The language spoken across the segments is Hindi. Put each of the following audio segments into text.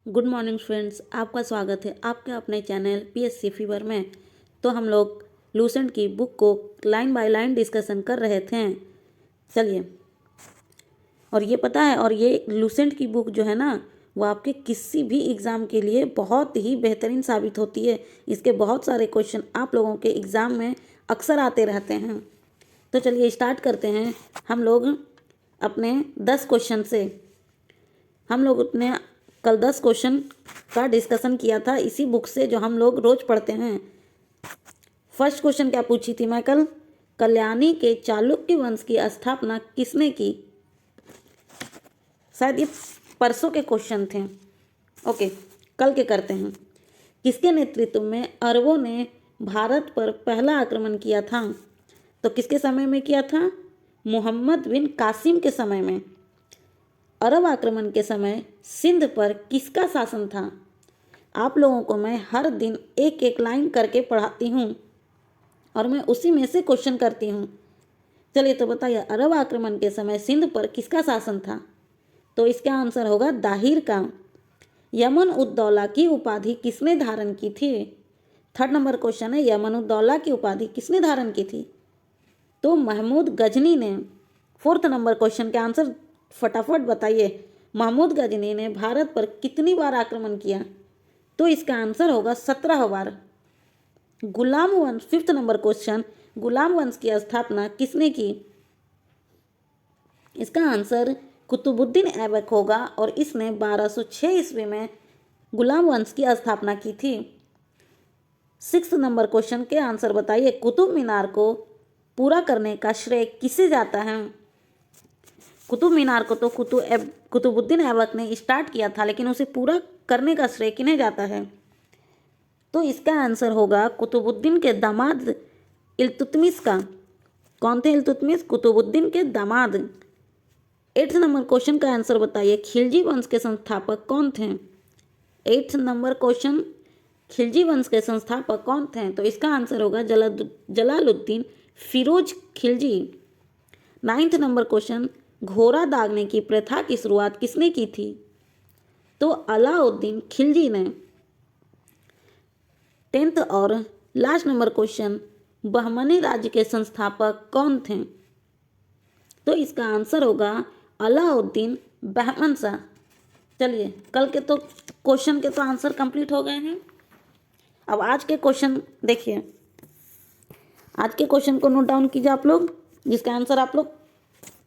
गुड मॉर्निंग फ्रेंड्स, आपका स्वागत है आपके अपने चैनल पीएससी फीवर में। तो हम लोग लूसेंट की बुक को लाइन बाय लाइन डिस्कशन कर रहे थे। चलिए, और ये पता है, और ये लूसेंट की बुक जो है ना, वो आपके किसी भी एग्ज़ाम के लिए बहुत ही बेहतरीन साबित होती है। इसके बहुत सारे क्वेश्चन आप लोगों के एग्ज़ाम में अक्सर आते रहते हैं। तो चलिए स्टार्ट करते हैं। हम लोग अपने 10 क्वेश्चन से हम लोग अपने कल 10 क्वेश्चन का डिस्कशन किया था इसी बुक से, जो हम लोग रोज पढ़ते हैं। फर्स्ट क्वेश्चन क्या पूछी थी मैं कल? कल्याणी के चालुक्य वंश की स्थापना किसने की? शायद ये परसों के क्वेश्चन थे। ओके, कल के करते हैं। किसके नेतृत्व में अरबों ने भारत पर पहला आक्रमण किया था? तो किसके समय में किया था? मोहम्मद बिन कासिम के समय में। अरब आक्रमण के समय सिंध पर किसका शासन था? आप लोगों को मैं हर दिन एक एक लाइन करके पढ़ाती हूँ और मैं उसी में से क्वेश्चन करती हूँ। चलिए तो बताइए, अरब आक्रमण के समय सिंध पर किसका शासन था? तो इसका आंसर होगा दाहिर का। यमन उद दौला की उपाधि किसने धारण की थी? थर्ड नंबर क्वेश्चन है, यमन उद दौला की उपाधि किसने धारण की थी? तो महमूद गजनी ने। फोर्थ नंबर क्वेश्चन के आंसर फटाफट बताइए। महमूद गजनी ने भारत पर कितनी बार आक्रमण किया? तो इसका आंसर होगा 17 बार। गुलाम वंश, फिफ्थ नंबर क्वेश्चन, गुलाम वंश की स्थापना किसने की? इसका आंसर कुतुबुद्दीन ऐबक होगा और इसने 1206 ईस्वी में गुलाम वंश की स्थापना की थी। सिक्स्थ नंबर क्वेश्चन के आंसर बताइए। कुतुब मीनार को पूरा करने का श्रेय किसे जाता है? कुतुब मीनार को तो कुतुबुद्दीन ऐबक ने स्टार्ट किया था, लेकिन उसे पूरा करने का श्रेय किन्हें जाता है? तो इसका आंसर होगा कुतुबुद्दीन के दामाद इल्तुतमिश का। कौन थे इल्तुतमिश? कुतुबुद्दीन के दामाद। एट्थ नंबर क्वेश्चन का आंसर बताइए। खिलजी वंश के संस्थापक कौन थे? एट्थ नंबर क्वेश्चन, खिलजी वंश के संस्थापक कौन थे? तो इसका आंसर होगा Jalaluddin Firoz Khilji. Ninth number question, घोड़ा दागने की प्रथा की शुरुआत किसने की थी? तो अलाउद्दीन खिलजी ने। टेंथ और लास्ट नंबर क्वेश्चन, बहमनी राज्य के संस्थापक कौन थे? तो इसका आंसर होगा अलाउद्दीन बहमन शाह। चलिए, कल के तो क्वेश्चन के तो आंसर कंप्लीट हो गए हैं। अब आज के क्वेश्चन देखिए। आज के क्वेश्चन को नोट डाउन कीजिए आप लोग, जिसका आंसर आप लोग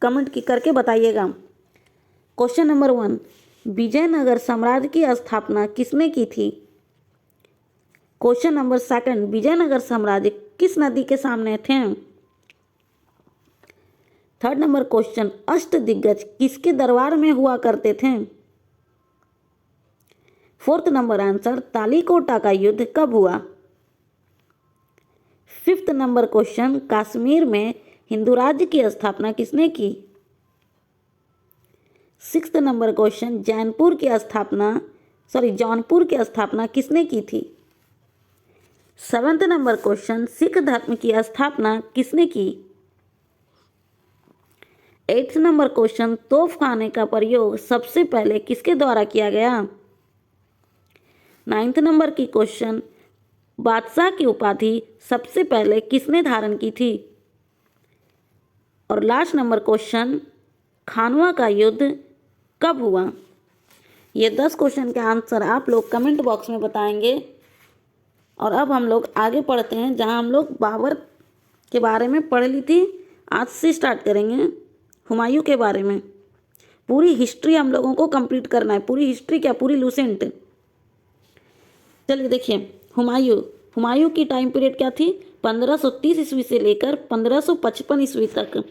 कमेंट की करके बताइएगा। क्वेश्चन नंबर 1, विजयनगर साम्राज्य की स्थापना किसने की थी? क्वेश्चन नंबर 2, विजयनगर साम्राज्य किस नदी के सामने थे? थर्ड नंबर क्वेश्चन, अष्टदिग्गज किसके दरबार में हुआ करते थे? फोर्थ नंबर आंसर, तालीकोटा का युद्ध कब हुआ? फिफ्थ नंबर क्वेश्चन, कश्मीर में हिंदू राज्य की स्थापना किसने की? सिक्स्थ नंबर क्वेश्चन, जौनपुर की स्थापना किसने की थी? सेवेंथ नंबर क्वेश्चन, सिख धर्म की स्थापना किसने की? एट्थ नंबर क्वेश्चन, तोपखाने का प्रयोग सबसे पहले किसके द्वारा किया गया? नाइन्थ नंबर की क्वेश्चन, बादशाह की उपाधि सबसे पहले किसने धारण की थी? और लास्ट नंबर क्वेश्चन, खानवा का युद्ध कब हुआ? ये 10 क्वेश्चन के आंसर आप लोग कमेंट बॉक्स में बताएंगे। और अब हम लोग आगे पढ़ते हैं, जहां हम लोग बाबर के बारे में पढ़ ली थी। आज से स्टार्ट करेंगे हुमायूं के बारे में। पूरी हिस्ट्री हम लोगों को कंप्लीट करना है। पूरी हिस्ट्री क्या, पूरी लूसेंट। चलिए देखिए, हुमायूं की टाइम पीरियड क्या थी? 1530 ईस्वी से लेकर 1555 ईस्वी तक।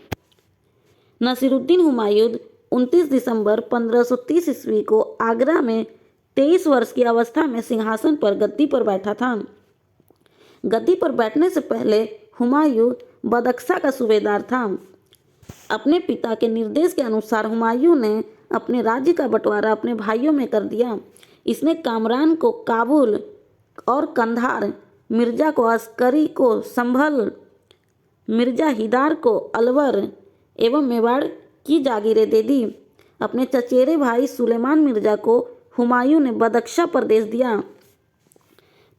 नसीरुद्दीन हुमायूं 29 दिसंबर 1530 ईस्वी को आगरा में 23 वर्ष की अवस्था में सिंहासन पर गद्दी पर बैठा था। गद्दी पर बैठने से पहले हुमायूं बदख्शा का सूबेदार था। अपने पिता के निर्देश के अनुसार हुमायूं ने अपने राज्य का बंटवारा अपने भाइयों में कर दिया। इसने कामरान को काबुल और कंधार, मिर्जा को अस्करी को संभल, मिर्जा हिदार को अलवर एवं मेवाड़ की जागीरें दे दी। अपने चचेरे भाई सुलेमान मिर्जा को हुमायूं ने बदख्शा प्रदेश दिया।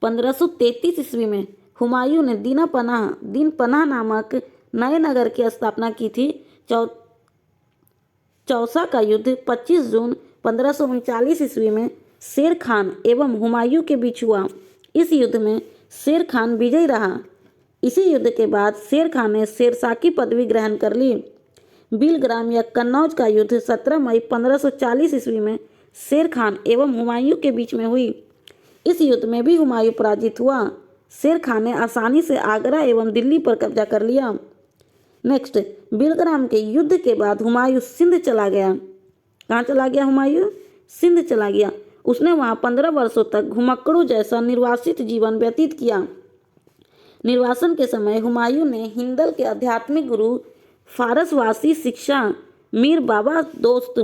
1533 ईस्वी में हुमायूं ने दीन पनाह नामक नए नगर की स्थापना की थी। चौसा का युद्ध 25 जून 1539 ईस्वी में शेर खान एवं हुमायूं के बीच हुआ। इस युद्ध में शेर खान विजयी रहा। इसी युद्ध के बाद शेर खान ने शेरशाह की पदवी ग्रहण कर ली। बिलग्राम या कन्नौज का युद्ध 17 मई 1540 ईस्वी में शेर खान एवं हुमायूं के बीच में हुई। इस युद्ध में भी हुमायूं पराजित हुआ। शेर खान ने आसानी से आगरा एवं दिल्ली पर कब्जा कर लिया। नेक्स्ट, बिलग्राम के युद्ध के बाद हुमायूं सिंध चला गया। कहाँ चला गया हुमायूं? सिंध चला गया। उसने वहाँ 15 वर्षों तक घुमक्कड़ों जैसा निर्वासित जीवन व्यतीत किया। निर्वासन के समय हुमायूं ने हिंदल के आध्यात्मिक गुरु फारसवासी शिक्षा मीर बाबा दोस्त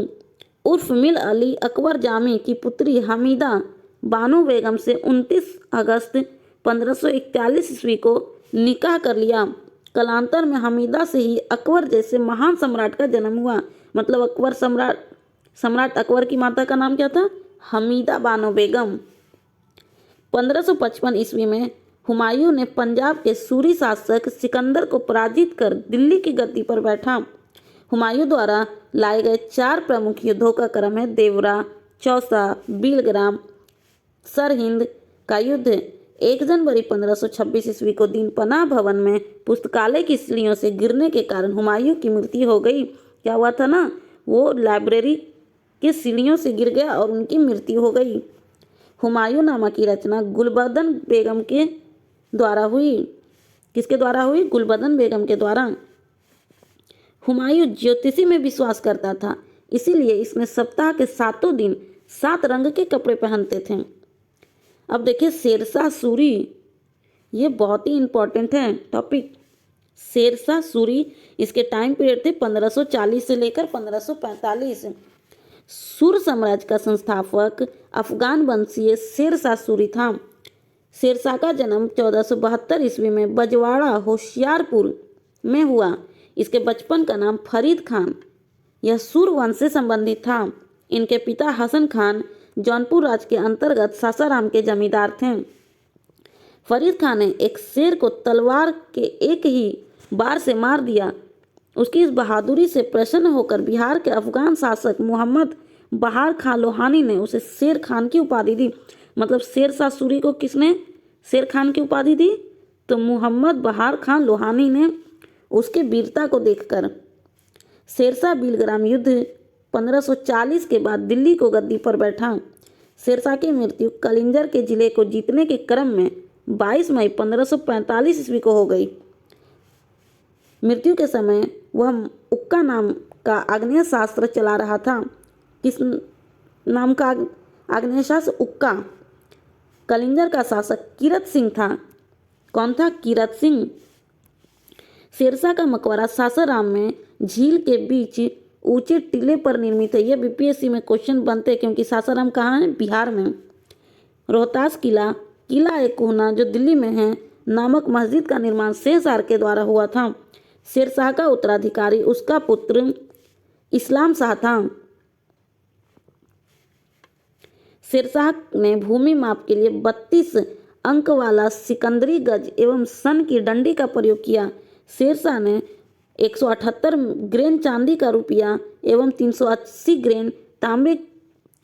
उर्फ मिर अली अकबर जामी की पुत्री हमीदा बानो बेगम से 29 अगस्त 1541 ईस्वी को निकाह कर लिया। कालांतर में हमीदा से ही अकबर जैसे महान सम्राट का जन्म हुआ। मतलब अकबर सम्राट अकबर की माता का नाम क्या था? हमीदा बानो बेगम। 1555 ईस्वी में हुमायूं ने पंजाब के सूरी शासक सिकंदर को पराजित कर दिल्ली की गद्दी पर बैठा। हुमायूं द्वारा लाए गए 4 प्रमुख युद्धों का क्रम है देवरा, चौसा, बिलग्राम, सरहिंद का युद्ध। 1 जनवरी 1526 ईस्वी को दीन पनाह भवन में पुस्तकालय की सीढ़ियों से गिरने के कारण हुमायूं की मृत्यु हो गई। क्या हुआ था ना, वो लाइब्रेरी की सीढ़ियों से गिर गया और उनकी मृत्यु हो गई। हुमायूं नामा की रचना गुलबदन बेगम के द्वारा हुई। किसके द्वारा हुई? गुलबदन बेगम के द्वारा। हुमायूं ज्योतिषी में विश्वास करता था, इसीलिए इसमें सप्ताह के 7 दिन 7 रंग के कपड़े पहनते थे। अब देखिए शेरशाह सूरी, ये बहुत ही इंपॉर्टेंट है टॉपिक। शेरशाह सूरी, इसके टाइम पीरियड थे 1540 से लेकर 1545। सूर साम्राज्य का संस्थापक अफगान वंशीय शेरशाह सूरी था। शेरशाह का जन्म 1472 ईस्वी में बजवाड़ा होशियारपुर में हुआ। इसके बचपन का नाम फरीद खान। यह सूर वंश से संबंधित था। इनके पिता हसन खान जौनपुर राज्य के अंतर्गत सासाराम के जमींदार थे। फरीद खान ने एक शेर को तलवार के एक ही बार से मार दिया। उसकी इस बहादुरी से प्रसन्न होकर बिहार के अफगान शासक मोहम्मद बहार खान लोहानी ने उसे शेर खान की उपाधि दी। मतलब शेरशाह सूरी को किसने शेर खान की उपाधि दी? तो मोहम्मद बहार खान लोहानी ने उसके वीरता को देखकर। शेरशाह बिलग्राम युद्ध 1540 के बाद दिल्ली को गद्दी पर बैठा। शेरशाह की मृत्यु कलिंजर के जिले को जीतने के क्रम में 22 मई 1545 ईस्वी को हो गई। मृत्यु के समय वह उक्का नाम का आग्नेय शास्त्र चला रहा था। किस नाम का आग्नेय शास्त्र? उक्का। कलिंजर का शासक कीरत सिंह था। कौन था? कीरत सिंह। शेरशाह का मकबरा सासाराम में झील के बीच ऊंचे टीले पर निर्मित है। यह बीपीएससी में क्वेश्चन बनते हैं क्योंकि सासाराम कहाँ है? बिहार में। रोहतास किला ए कोहना जो दिल्ली में है नामक मस्जिद का निर्माण शेरशाह के द्वारा हुआ था। शेरशाह का उत्तराधिकारी उसका पुत्र इस्लाम शाह था। शेरशाह ने भूमि माप के लिए 32 अंक वाला सिकंदरी गज एवं सन की डंडी का प्रयोग किया। शेरशाह ने 178 ग्रेन चांदी का रुपया एवं 380 ग्रेन तांबे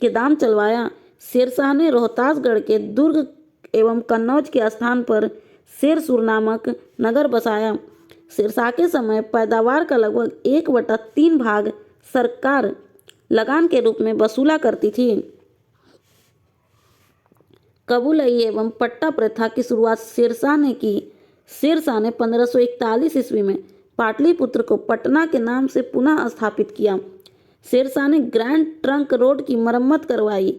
के दाम चलवाया। शेरशाह ने रोहतासगढ़ के दुर्ग एवं कन्नौज के स्थान पर शेरसूर नामक नगर बसाया। शेरशाह के समय पैदावार का लगभग 1/3 भाग सरकार लगान के रूप में वसूला करती थी। कबूलई एवं पट्टा प्रथा की शुरुआत शेरशाह ने की। शेरशाह ने 1541 ईस्वी में पाटलिपुत्र को पटना के नाम से पुनः स्थापित किया। शेरशाह ने ग्रैंड ट्रंक रोड की मरम्मत करवाई।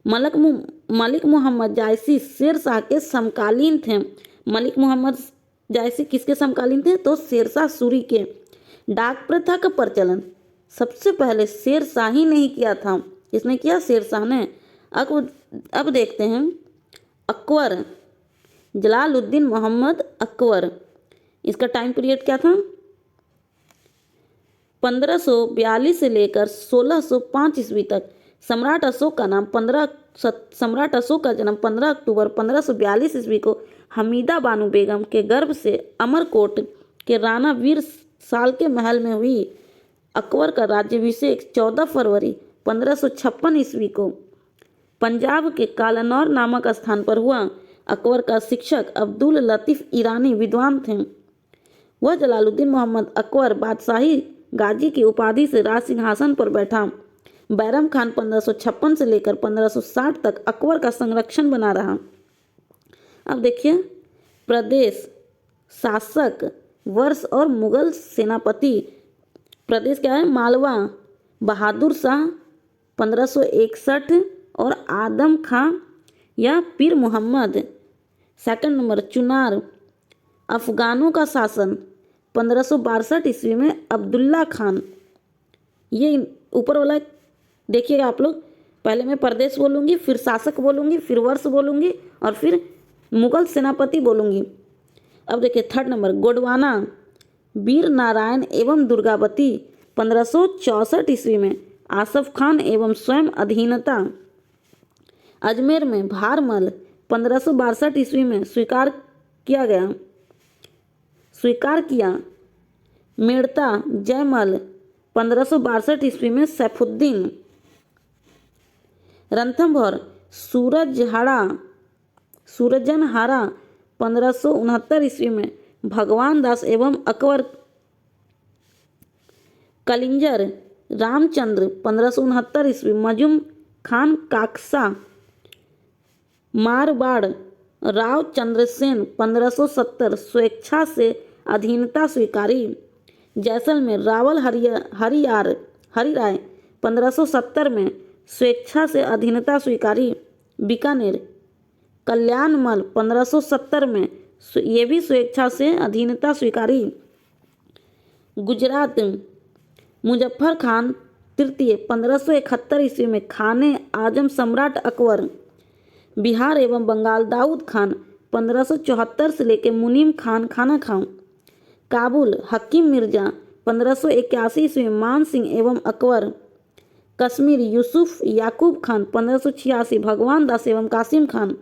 मलिक मोहम्मद जायसी शेरशाह के समकालीन थे। मलिक मोहम्मद जायसी किसके समकालीन थे? तो शेरशाह सूरी के। डाक प्रथा का प्रचलन सबसे पहले शेरशाह ही नहीं किया था। किसने किया? शेरशाह ने। अब देखते हैं अकबर, जलालुद्दीन मोहम्मद अकबर। इसका टाइम पीरियड क्या था? 1542 से लेकर 1605 ईस्वी तक। सम्राट अशोक का जन्म 15 अक्टूबर 1542 ईस्वी को हमीदा बानो बेगम के गर्भ से अमरकोट के राणा वीर साल के महल में हुई। अकबर का राज्याभिषेक 14 फरवरी 1556 ईस्वी को पंजाब के कालानौर नामक स्थान पर हुआ। अकबर का शिक्षक अब्दुल लतीफ ईरानी विद्वान थे। वह जलालुद्दीन मोहम्मद अकबर बादशाही गाजी की उपाधि से राज सिंहासन पर बैठा। बैरम खान 1556 से लेकर 1560 तक अकबर का संरक्षण बना रहा। अब देखिए प्रदेश, शासक, वर्ष और मुगल सेनापति। प्रदेश क्या है? मालवा, बहादुर शाह 1561 और आदम खां या पीर मोहम्मद। सेकंड नंबर चुनार, अफगानों का शासन 1562 ईस्वी में अब्दुल्ला खान। ये ऊपर वाला देखिएगा आप लोग, पहले मैं प्रदेश बोलूँगी, फिर शासक बोलूँगी, फिर वर्ष बोलूँगी और फिर मुगल सेनापति बोलूँगी। अब देखिए थर्ड नंबर गोंडवाना, वीर नारायण एवं दुर्गावती 1564 ईस्वी में आसफ खान एवं स्वयं अधीनता। अजमेर में भारमल 1562 ईस्वी में स्वीकार किया। मेड़ता जयमल 1562 ईस्वी में सैफुद्दीन। रणथंभौर सूरजनहारा 1569 ईस्वी में भगवान दास एवं अकबर। कलिंजर रामचंद्र 1569 ईस्वी मजुम खान काकसा। मारवाड़ राव चंद्रसेन 1570 स्वेच्छा से अधीनता स्वीकारी। जैसलमेर रावल हरिराय 1570 में स्वेच्छा से अधीनता स्वीकारी। बीकानेर कल्याणमल 1570 में ये भी स्वेच्छा से अधीनता स्वीकारी। गुजरात मुजफ्फर खान तृतीय 1571 ईस्वी में खाने आजम सम्राट अकबर। बिहार एवं बंगाल दाऊद खान 1574 से लेकर मुनीम खान खाना खां। काबुल हकीम मिर्जा 1581 ईस्वी में मान सिंह एवं अकबर। कश्मीर यूसुफ याकूब खान 1586 भगवान दास एवं कासिम खान।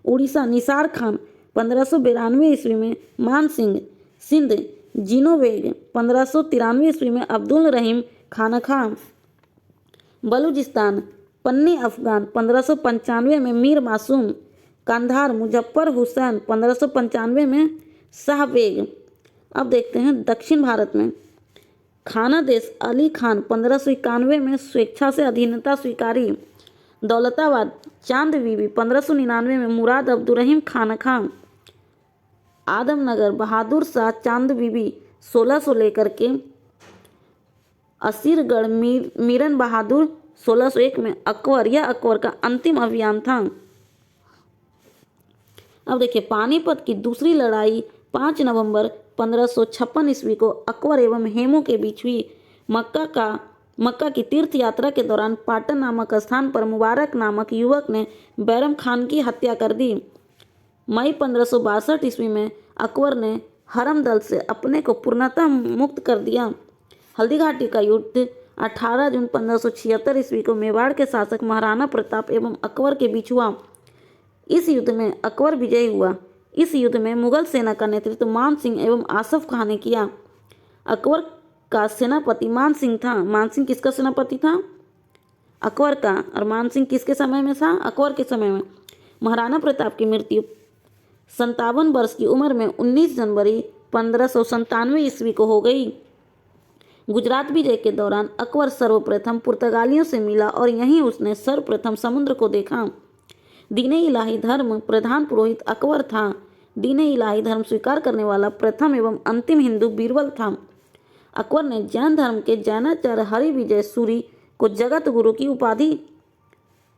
उड़ीसा निसार खान 1592 ईस्वी में मान सिंह। सिंध जीनोवेग 1593 ईस्वी में अब्दुल रहीम खाना खां। बलूचिस्तान पन्नी अफगान 1595 में मीर मासूम। कंधार मुजफ्फर हुसैन 1595 में शाह बेग। अब देखते हैं दक्षिण भारत में। खाना देश अली खान 1591 में स्वेच्छा से अधीनता स्वीकारी। दौलताबाद चांद बीबी 1599 में मुराद अब्दुल रहीम खाना खां। आदमनगर बहादुर शाह चांद बीबी 1600 लेकर के। असीरगढ़ मीरन बहादुर 1601 में अकबर। यह अकबर का अंतिम अभियान था। अब देखिए पानीपत की दूसरी लड़ाई 5 नवंबर 1556 ईस्वी को अकबर एवं हेमू के बीच हुई। मक्का की तीर्थ यात्रा के दौरान पाटन नामक स्थान पर मुबारक नामक युवक ने बैरम खान की हत्या कर दी। मई 1562 ईस्वी में अकबर ने हरम दल से अपने को पूर्णतः मुक्त कर दिया। हल्दी घाटी का युद्ध 18 जून 1576 ईस्वी को मेवाड़ के शासक महाराणा प्रताप एवं अकबर के बीच हुआ। इस युद्ध में अकबर विजयी हुआ। इस युद्ध में मुगल सेना का नेतृत्व मान सिंह एवं आसफ खान ने किया। अकबर का सेनापति मान सिंह था। मान सिंह किसका सेनापति था? अकबर का। और मान सिंह किसके समय में था? अकबर के समय में। महाराणा प्रताप की मृत्यु 57 वर्ष की उम्र में 19 जनवरी 1597 ईस्वी को हो गई। गुजरात विजय के दौरान अकबर सर्वप्रथम पुर्तगालियों से मिला और यहीं उसने सर्वप्रथम समुद्र को देखा। दीने इलाही धर्म प्रधान पुरोहित अकबर था। दीने इलाही धर्म स्वीकार करने वाला प्रथम एवं अंतिम हिंदू बीरबल था। अकबर ने जैन धर्म के जैनाचार्य हरि विजय सूरी को जगत गुरु की उपाधि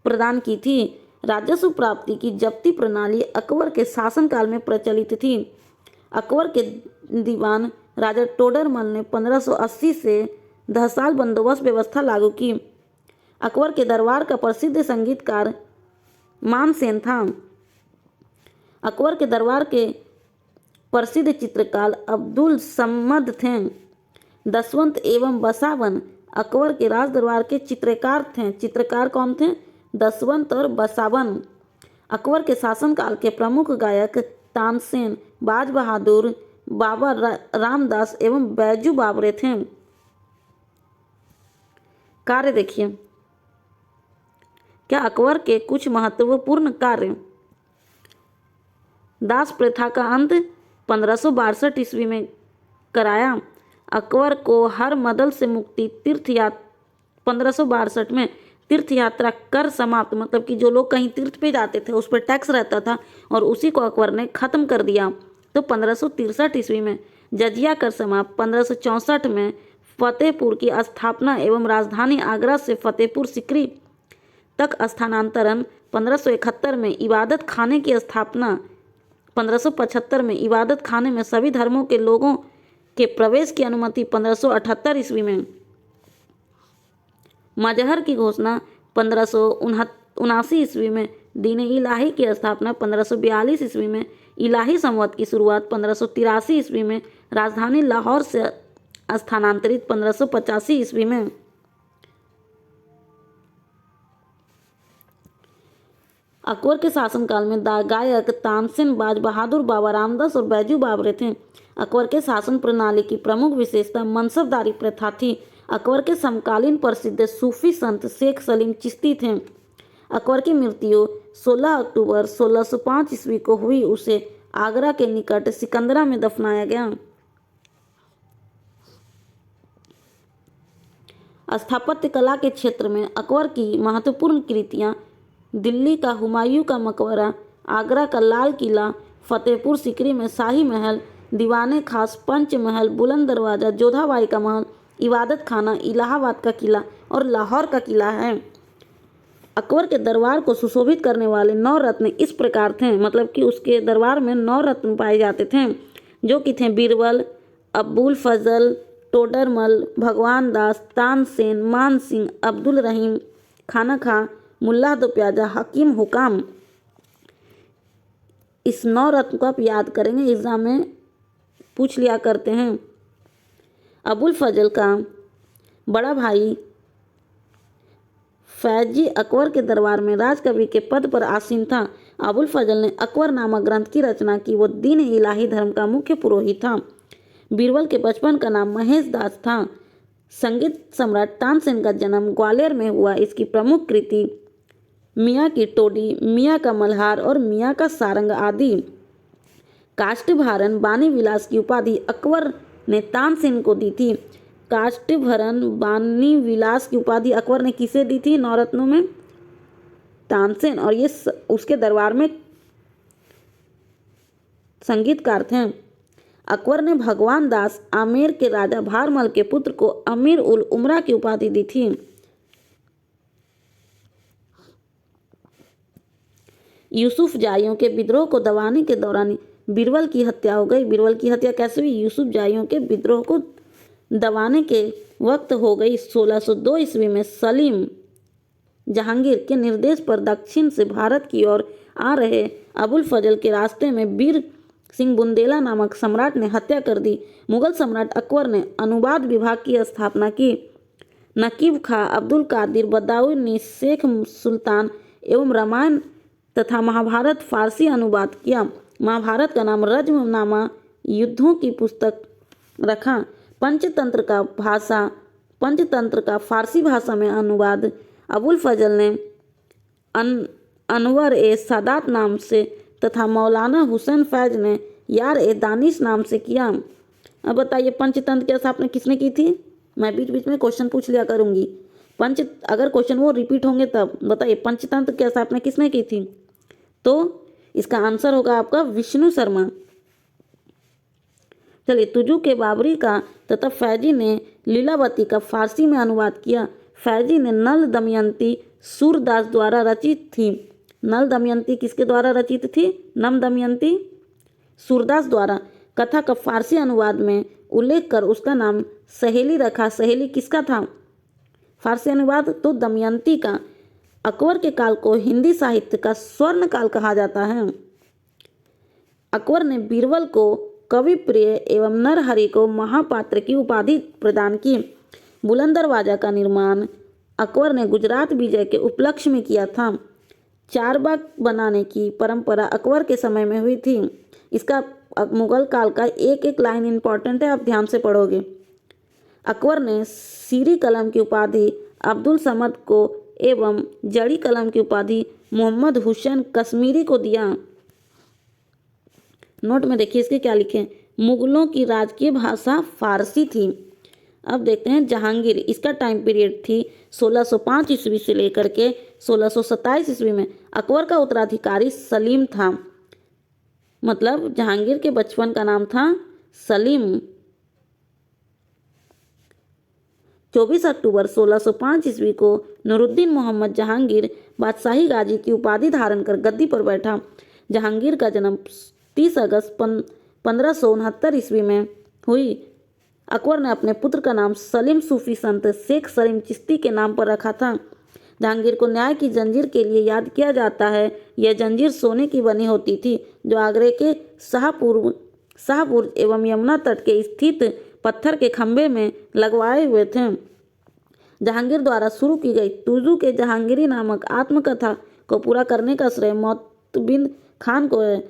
प्रदान की थी। राजस्व प्राप्ति की जब्ती प्रणाली अकबर के शासनकाल में प्रचलित थी। अकबर के दीवान राजा टोडरमल ने 1580 से 10 साल बंदोबस्त व्यवस्था लागू की। अकबर के दरबार का प्रसिद्ध संगीतकार मानसेन था। अकबर के दरबार के प्रसिद्ध चित्रकार अब्दुल सम्मद थे। दसवंत एवं बसावन अकबर के राज दरबार के चित्रकार थे। चित्रकार कौन थे? दसवंत और बसावन। अकबर के शासनकाल के प्रमुख गायक तानसेन, बाज बहादुर, बाबा रामदास एवं बैजू बावरे थे। कार्य देखिए, क्या अकबर के कुछ महत्वपूर्ण कार्य। दास प्रथा का अंत 1562 ईस्वी में कराया। अकबर को हर मदल से मुक्ति, 1562 में तीर्थ यात्रा कर समाप्त, मतलब कि जो लोग कहीं तीर्थ पे जाते थे उस पर टैक्स रहता था और उसी को अकबर ने खत्म कर दिया। तो 1563 ईस्वी में जजिया कर समाप्त। 1564 में फतेहपुर की स्थापना एवं राजधानी आगरा से फतेहपुर सिकरी तक स्थानांतरण। 1571 में इबादत खाने की स्थापना। 1575 में इबादत खाने में सभी धर्मों के लोगों के प्रवेश की अनुमति। 1578 ईस्वी में मजहर की घोषणा। 1579 ईस्वी में दीन इलाही की स्थापना। 1542 ईस्वी में इलाही संवत की शुरुआत। 1583 ईस्वी में राजधानी लाहौर से स्थानांतरित। 1585 ईस्वी में अकबर के शासनकाल में गायक तानसेन, बाज बहादुर, बाबा रामदास और बैजू बावरे थे। अकबर के शासन प्रणाली की प्रमुख विशेषता मनसबदारी प्रथा थी। अकबर के समकालीन प्रसिद्ध सूफी संत शेख सलीम चिश्ती थे। अकबर की मृत्यु 16 अक्टूबर 1605 ईस्वी को हुई। उसे आगरा के निकट सिकंदरा में दफनाया गया। स्थापत्य कला के क्षेत्र में अकबर की महत्वपूर्ण कृतियां दिल्ली का हुमायूं का मकबरा, आगरा का लाल किला, फतेहपुर सिकरी में शाही महल, दीवाने खास, पंच महल, बुलंद दरवाजा, जोधाबाई का महल, इबादत खाना, इलाहाबाद का किला और लाहौर का किला है। अकबर के दरबार को सुशोभित करने वाले 9 रत्न इस प्रकार थे, मतलब कि उसके दरबार में 9 रत्न पाए जाते थे, जो कि थे बीरबल, अब्बुल फजल, टोडरमल, भगवान दास, तानसेन, मान सिंह, अब्दुल रहीम, खाना खा, मुल्ला दो प्याजा, हकीम हुकाम। इस 9 रत्न को आप याद करेंगे, एग्जाम में पूछ लिया करते हैं। अबुल फजल का बड़ा भाई फैजी अकबर के दरबार में राजकवि के पद पर आसीन था। अबुल फजल ने अकबर नामक ग्रंथ की रचना की। वो दीन इलाही धर्म का मुख्य पुरोहित था। बीरबल के बचपन का नाम महेश दास था। संगीत सम्राट तानसेन का जन्म ग्वालियर में हुआ। इसकी प्रमुख कृति मियाँ की टोडी, मियाँ का मल्हार और मियाँ का सारंग आदि। काष्ठभरण बानी विलास की उपाधि अकबर ने तानसेन को दी थी। काष्ठभरण बानी विलास की उपाधि अकबर ने किसे दी थी? 9 रत्नों में तानसेन, और ये उसके दरबार में संगीतकार थे। अकबर ने भगवान दास आमेर के राजा भारमल के पुत्र को अमीर उल उमरा की उपाधि दी थी। यूसुफ जाइयों के विद्रोह को दबाने के दौरान बीरबल की हत्या हो गई। बीरबल की हत्या कैसे हुई? यूसुफ जाइयों के विद्रोह को दबाने के वक्त हो गई। 1602 ईस्वी में सलीम जहांगीर के निर्देश पर दक्षिण से भारत की ओर आ रहे अबुल फजल के रास्ते में वीर सिंह बुंदेला नामक सम्राट ने हत्या कर दी। मुगल सम्राट अकबर ने अनुवाद विभाग की स्थापना की। नकीब खां, अब्दुल कादिर बदाऊनी, शेख सुल्तान एवं रामायण तथा महाभारत फारसी अनुवाद किया। महाभारत का नाम रजमनामा युद्धों की पुस्तक रखा। पंचतंत्र का फारसी भाषा में अनुवाद अबुल फजल ने अनवर ए सादात नाम से तथा मौलाना हुसैन फैज ने यार ए दानिश नाम से किया। अब बताइए पंचतंत्र की स्थापना किसने की थी? मैं बीच बीच में क्वेश्चन पूछ लिया करूंगी। अगर क्वेश्चन वो रिपीट होंगे तब बताइए पंचतंत्र की स्थापना किसने की थी? तो इसका आंसर होगा आपका विष्णु शर्मा। चलिए, तुजू के बाबरी का तथा फैजी ने लीलावती का फारसी में अनुवाद किया। फैजी ने नल दमयंती सूरदास द्वारा रचित थी। नल दमयंती किसके द्वारा रचित थी? नम दमयंती सूरदास द्वारा। कथा का फारसी अनुवाद में उल्लेख कर उसका नाम सहेली रखा। सहेली किसका था? फारसी अनुवाद तो दमयंती का। अकबर के काल को हिंदी साहित्य का स्वर्ण काल कहा जाता है। अकबर ने बीरबल को कवि प्रिय एवं नरहरि को महापात्र की उपाधि प्रदान की। बुलंद दरवाजा का निर्माण अकबर ने गुजरात विजय के उपलक्ष्य में किया था। चारबाग बनाने की परंपरा अकबर के समय में हुई थी। इसका मुगल काल का एक एक लाइन इंपॉर्टेंट है, आप ध्यान से पढ़ोगे। अकबर ने सीरी कलम की उपाधि अब्दुल समद को एवं जड़ी कलम की उपाधि मोहम्मद हुसैन कश्मीरी को दिया। नोट में देखिए इसके क्या लिखे, मुगलों की राजकीय भाषा फारसी थी। अब देखते हैं जहांगीर, इसका टाइम पीरियड थी 1605 ईस्वी से लेकर के 1627 ईस्वी में। अकबर का उत्तराधिकारी सलीम था, मतलब जहांगीर के बचपन का नाम था सलीम। 24 अक्टूबर 1605 ईस्वी को नूरुद्दीन मोहम्मद जहांगीर बादशाही गाजी की उपाधि धारण कर गद्दी पर बैठा। जहांगीर का जन्म 30 अगस्त 1569 ईस्वी में हुई। अकबर ने अपने पुत्र का नाम सलीम सूफी संत शेख सलीम चिश्ती के नाम पर रखा था। जहांगीर को न्याय की जंजीर के लिए याद किया जाता है। यह जंजीर सोने की बनी होती थी, जो आगरे के शाहपुर एवं यमुना तट के स्थित पत्थर के खंभे में लगवाए हुए थे। जहांगीर द्वारा शुरू की गई तुजू के जहांगीरी नामक आत्मकथा को पूरा करने का श्रेय मोतबिन खान को है।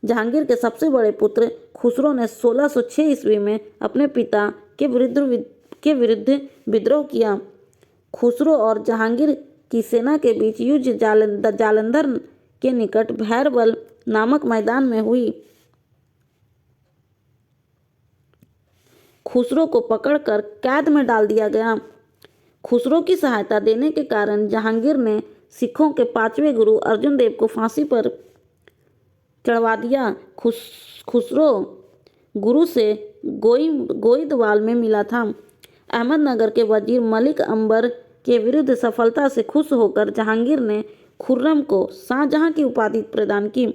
जहांगीर के सबसे बड़े पुत्र खुसरो ने 1606 ईस्वी में अपने पिता के विरुद्ध विद्रोह किया। खुसरो और जहांगीर की सेना के बीच युद्ध जालंधर के निकट भैरबल नामक मैदान में हुई। खुसरो को पकड़कर कैद में डाल दिया गया। खुसरो की सहायता देने के कारण जहांगीर ने सिखों के 5वें गुरु अर्जुन देव को फांसी पर चढ़वा दिया। खुसरो गुरु से गोइदवाल में मिला था। अहमदनगर के वजीर मलिक अंबर के विरुद्ध सफलता से खुश होकर जहांगीर ने खुर्रम को शाहजहां की उपाधि प्रदान की।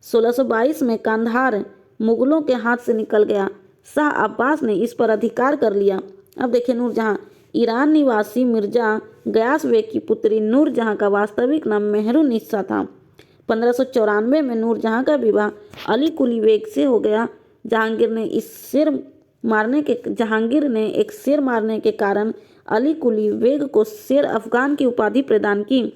1622 में कांधार मुगलों के हाथ से निकल गया। शाह अब्बास ने इस पर अधिकार कर लिया। अब देखिए नूरजहां, ईरान निवासी मिर्जा गयास बेग की पुत्री नूरजहां का वास्तविक नाम मेहरुन्निसा था। 1594 में नूरजहां का विवाह अली कुली बेग से हो गया। जहांगीर ने एक शेर मारने के कारण अली कुली बेग को शेर अफगान की उपाधि प्रदान की।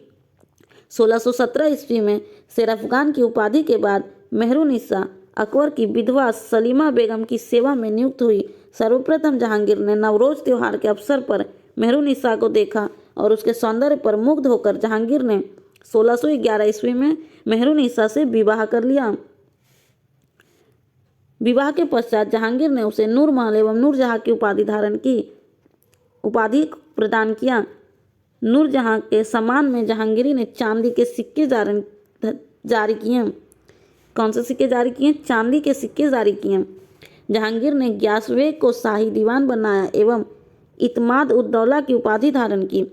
1617 ईस्वी में शेर अफगान की उपाधि के बाद मेहरुन्निसा अकबर की विधवा सलीमा बेगम की सेवा में नियुक्त हुई। सर्वप्रथम जहांगीर ने नवरोज त्योहार के अवसर पर मेहरुन्निसा को देखा और उसके सौंदर्य पर मुग्ध होकर जहांगीर ने 1611 ईस्वी में मेहरुन्निसा से विवाह कर लिया। विवाह के पश्चात जहांगीर ने उसे नूरमहल एवं नूरजहां की उपाधि प्रदान किया। नूरजहां के सम्मान में जहांगीर ने चांदी के सिक्के जारी किए। कौन से सिक्के जारी किए? चांदी के सिक्के जारी किए। जहांगीर ने ग्यास बेग को शाही दीवान बनाया एवं इत्माद उद्दौला की उपाधि धारण की।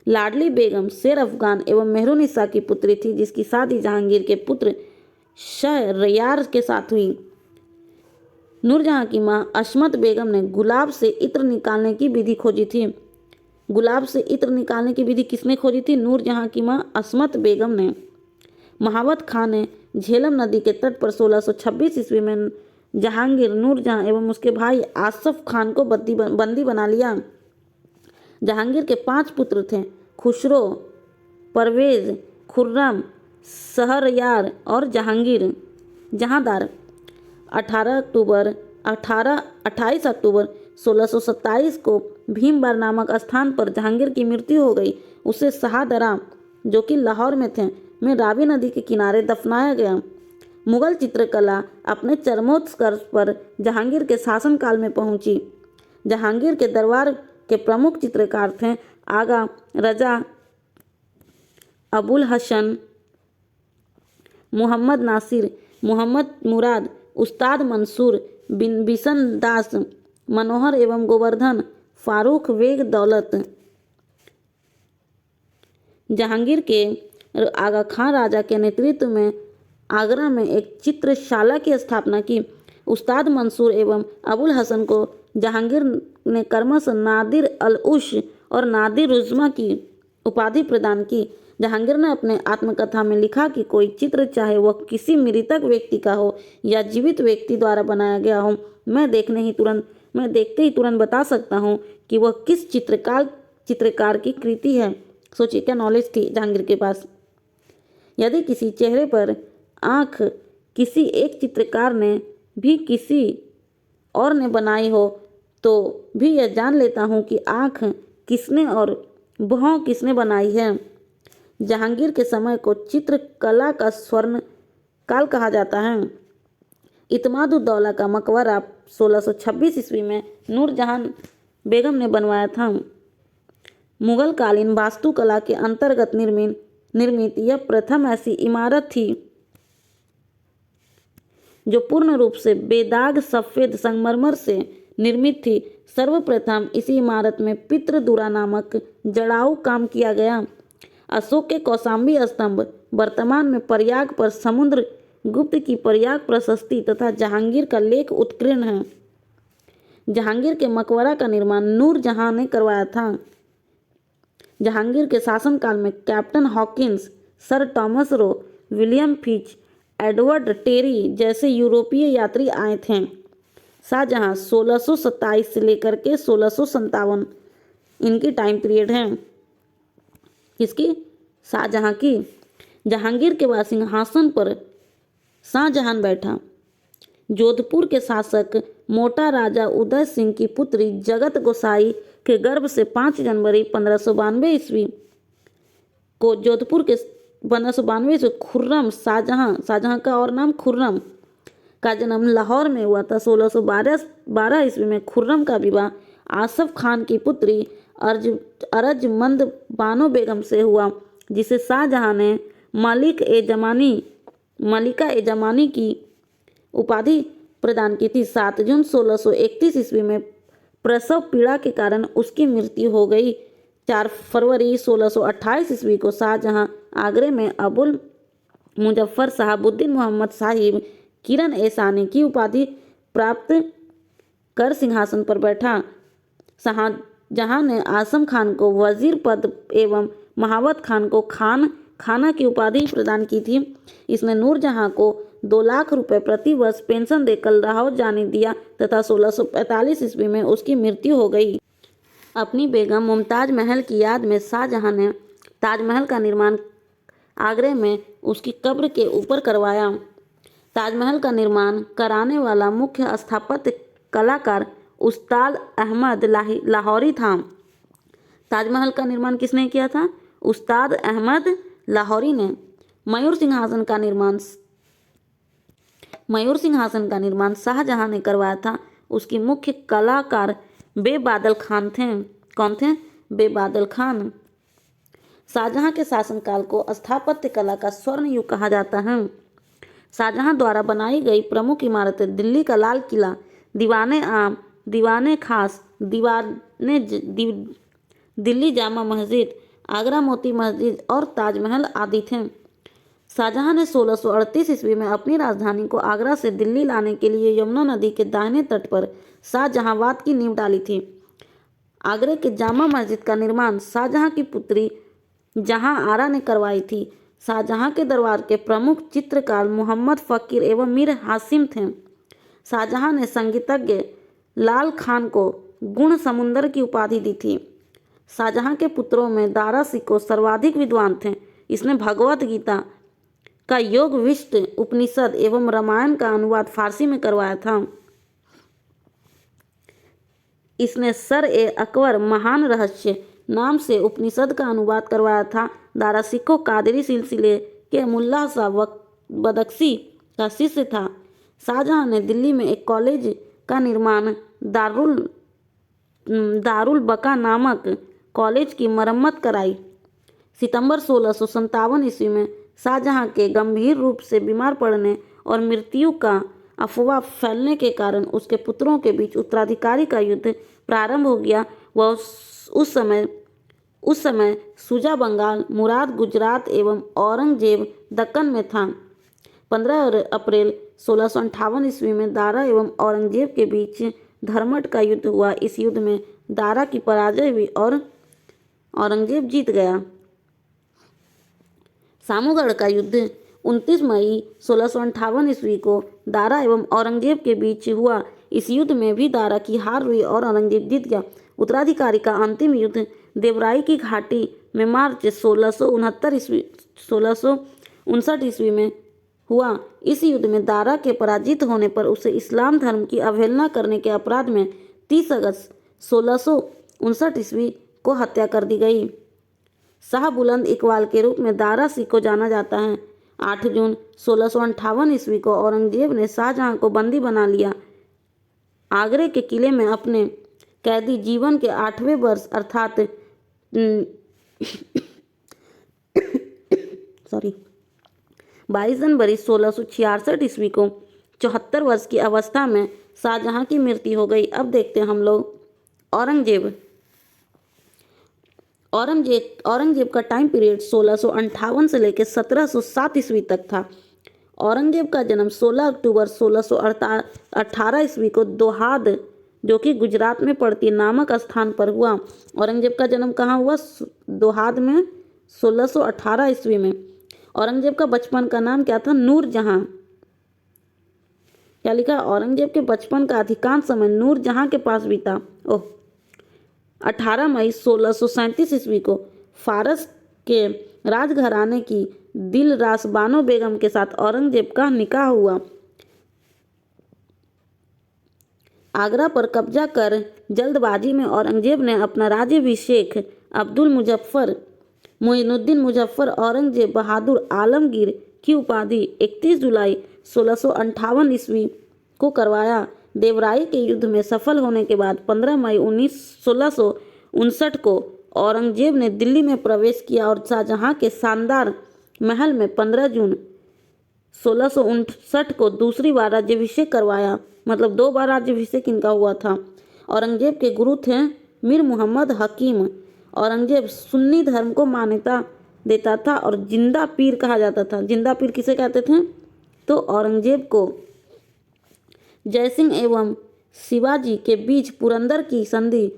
लाडली बेगम शेर अफगान एवं मेहरुन्निसा की पुत्री थी, जिसकी शादी जहांगीर के पुत्र शहरयार के साथ हुई। नूरजहां की मां अशमत बेगम ने गुलाब से इत्र निकालने की विधि खोजी थी। गुलाब से इत्र निकालने की विधि किसने खोजी थी? नूरजहां की मां अशमत बेगम ने। महावत खान ने झेलम नदी के तट पर 1626 ईस्वी में जहांगीर, नूरजहां एवं उसके भाई आसफ खान को बंदी बना लिया। जहांगीर के 5 पुत्र थे, खुसरो, परवेज, खुर्रम, शहरयार और जहांदार। 28 अक्टूबर 1627 को भीमबार नामक स्थान पर जहांगीर की मृत्यु हो गई। उसे शाहदरा, जो कि लाहौर में थे, में रावी नदी के किनारे दफनाया गया। मुगल चित्रकला अपने चरमोत्कर्ष पर जहांगीर के शासनकाल में पहुंची। जहांगीर के दरबार के प्रमुख चित्रकार थे आगा रजा अबुल हसन, मोहम्मद नासिर, मोहम्मद मुराद, उस्ताद मंसूर, बिशन दास, मनोहर एवं गोवर्धन, फारूक बेग दौलत। जहांगीर के आगा खां राजा के नेतृत्व में आगरा में एक चित्रशाला की स्थापना की। उस्ताद मंसूर एवं अबुल हसन को जहांगीर ने क्रमशः नादिर अल उश और नादिर उज़्मा की उपाधि प्रदान की। जहांगीर ने अपने आत्मकथा में लिखा कि कोई चित्र, चाहे वह किसी मृतक व्यक्ति का हो या जीवित व्यक्ति द्वारा बनाया गया हो, मैं देखने ही तुरंत मैं देखते ही तुरंत बता सकता हूँ कि वह किस चित्रकार की कृति है। सोचिए क्या नॉलेज थी जहांगीर के पास। यदि किसी चेहरे पर आँख किसी एक चित्रकार ने भी किसी और ने बनाई हो तो भी यह जान लेता हूँ कि आँख किसने और भौं किसने बनाई है। जहांगीर के समय को चित्रकला का स्वर्ण काल कहा जाता है। इत्माद-उद-दौला का मकबरा 1626 ईस्वी में नूरजहां बेगम ने बनवाया था। मुगल कालीन वास्तुकला के अंतर्गत निर्मित यह प्रथम ऐसी इमारत थी जो पूर्ण रूप से बेदाग सफेद संगमरमर से निर्मित थी। सर्वप्रथम इसी इमारत में पितृदुरा नामक जड़ाऊ काम किया गया। अशोक के कौशाम्बी स्तंभ वर्तमान में प्रयाग पर समुद्र गुप्त की प्रयाग प्रशस्ति तथा जहांगीर का लेख उत्कीर्ण है। जहांगीर के मकबरा का निर्माण नूरजहां ने करवाया था। जहांगीर के शासनकाल में captain Hawkins, sir Thomas Roe, William Finch, Edward Terry जैसे यूरोपीय यात्री आए थे। शाहजहां 1627 से लेकर के 1657 इनकी टाइम पीरियड है। किसकी? शाहजहां की। जहांगीर के बाद सिंहासन पर शाहजहां बैठा। जोधपुर के शासक मोटा राजा उदय सिंह की पुत्री जगत गोसाई के गर्भ से 5 जनवरी 1592 ईस्वी को जोधपुर के 1592 से खुर्रम शाहजहां का और नाम खुर्रम का जन्म लाहौर में हुआ था। 1612 ईस्वी में खुर्रम का विवाह आसफ खान की पुत्री अरजमंद बानो बेगम से हुआ, जिसे शाहजहां ने मलिका ए जमानी की उपाधि प्रदान की थी। 7 जून 1631 ईस्वी में प्रसव पीड़ा के कारण उसकी मृत्यु हो गई। 4 फरवरी 1628 ईस्वी को शाहजहां आगरे में अबुल मुजफ्फर शहाबुद्दीन मोहम्मद साहिब किरण ए सानी की उपाधि प्राप्त कर सिंहासन पर बैठा। शाहजहां ने आसम खान को वजीर पद एवं महावत खान को खाना की उपाधि प्रदान की थी। इसने नूरजहां को 2 लाख रुपए प्रति वर्ष पेंशन देकर लाहौर जाने दिया तथा 1645 ईस्वी में उसकी मृत्यु हो गई। अपनी बेगम मुमताज महल की याद में शाहजहां ने ताजमहल का निर्माण आगरे में उसकी कब्र के ऊपर करवाया। ताजमहल का निर्माण कराने वाला मुख्य स्थापत्य कलाकार उस्ताद अहमद लाहौरी था। ताजमहल का निर्माण किसने किया था? उस्ताद अहमद लाहौरी ने। मयूर सिंहासन का निर्माण शाहजहां ने करवाया था। उसकी मुख्य कलाकार बेबादल खान थे। कौन थे? बेबादल खान। शाहजहां के शासनकाल को स्थापत्य कला का स्वर्ण युग कहा जाता है। शाहजहां द्वारा बनाई गई प्रमुख इमारतें दिल्ली का लाल किला, दीवाने आम, दीवाने खास, दिल्ली जामा मस्जिद, आगरा मोती मस्जिद और ताजमहल आदि थे। शाहजहां ने 1638 ईस्वी में अपनी राजधानी को आगरा से दिल्ली लाने के लिए यमुना नदी के दाहिने तट पर शाहजहांबाद की नींव डाली थी। आगरे के जामा मस्जिद का निर्माण शाहजहां की पुत्री जहां आरा ने करवाई थी। शाहजहां के दरबार के प्रमुख चित्रकार मोहम्मद फ़कीर एवं मीर हासिम थे। शाहजहां ने संगीतज्ञ लाल खान को गुण समुंदर की उपाधि दी थी। शाहजहां के पुत्रों में दारा सिकोह सर्वाधिक विद्वान थे। इसने भगवत गीता का योग विष्ट उपनिषद एवं रामायण का अनुवाद फारसी में करवाया था। इसने सर ए अकबर महान रहस्य नाम से उपनिषद का अनुवाद करवाया था। दारा सिकोह कादरी सिलसिले के मुल्ला शाह बदख्शी का शिष्य था। शाहजहां ने दिल्ली में एक कॉलेज का निर्माण दारुल बका नामक कॉलेज की मरम्मत कराई। सितंबर 1657 ईस्वी में शाहजहां के गंभीर रूप से बीमार पड़ने और मृत्यु का अफवाह फैलने के कारण उसके पुत्रों के बीच उत्तराधिकारी का युद्ध प्रारंभ हो गया। वह उस समय शुजा बंगाल, मुराद गुजरात एवं औरंगजेब दक्कन में था। 15 अप्रैल 1658 ईस्वी में दारा एवं औरंगजेब के बीच धर्मट का युद्ध हुआ। इस युद्ध में दारा की पराजय हुई और औरंगजेब जीत गया। सामूगढ़ का युद्ध 29 मई 1658 ईस्वी को दारा एवं औरंगजेब के बीच हुआ। इस युद्ध में भी दारा की हार हुई और औरंगजेब जीत गया। उत्तराधिकारी का अंतिम युद्ध देवराई की घाटी में मार्च 1659 ईस्वी में हुआ। इस युद्ध में दारा के पराजित होने पर उसे इस्लाम धर्म की अवहेलना करने के अपराध में 30 अगस्त 1659 ईस्वी को हत्या कर दी गई। शाह बुलंद इकबाल के रूप में दारा सिंह को जाना जाता है। 8 जून 1658 ईस्वी को औरंगजेब ने शाहजहां को बंदी बना लिया। आगरे के किले में अपने कैदी जीवन के 8वें वर्ष अर्थात 22 जनवरी 1666 ईस्वी को 74 वर्ष की अवस्था में शाहजहां की मृत्यु हो गई। अब देखते हैं हम लोग औरंगजेब का टाइम पीरियड 1658 से लेकर 1707 ईस्वी तक था। औरंगजेब का जन्म 16 अक्टूबर 1618 ईस्वी को दोहाद, जो कि गुजरात में पड़ती है, नामक स्थान पर हुआ। औरंगजेब का जन्म कहाँ हुआ? दोहाद में 1618 ईस्वी में। औरंगजेब का बचपन का नाम क्या था? नूरजहां। क्या लिखा? औरंगजेब के बचपन का अधिकांश समय नूरजहां के पास बीता। 18 मई 1637 ईस्वी को फारस के राजघराने की दिलरास बानो बेगम के साथ औरंगजेब का निकाह हुआ। आगरा पर कब्जा कर जल्दबाजी में औरंगजेब ने अपना राज्याभिषेक मोइनुद्दीन मुजफ्फर औरंगजेब बहादुर आलमगीर की उपाधि 31 जुलाई 1658 ईस्वी को करवाया। देवराई के युद्ध में सफल होने के बाद 15 मई 1659 को औरंगजेब ने दिल्ली में प्रवेश किया और शाहजहां के शानदार महल में 15 जून 1659 को दूसरी बार राज्याभिषेक करवाया। मतलब 2 बार राज्याभिषेक इनका हुआ था। औरंगजेब के गुरु थे मीर मोहम्मद हकीम। औरंगजेब सुन्नी धर्म को मान्यता देता था और जिंदा पीर कहा जाता था। जिंदा पीर किसे कहते थे? तो औरंगजेब को जयसिंह एवं शिवाजी के बीच पुरंदर की संधि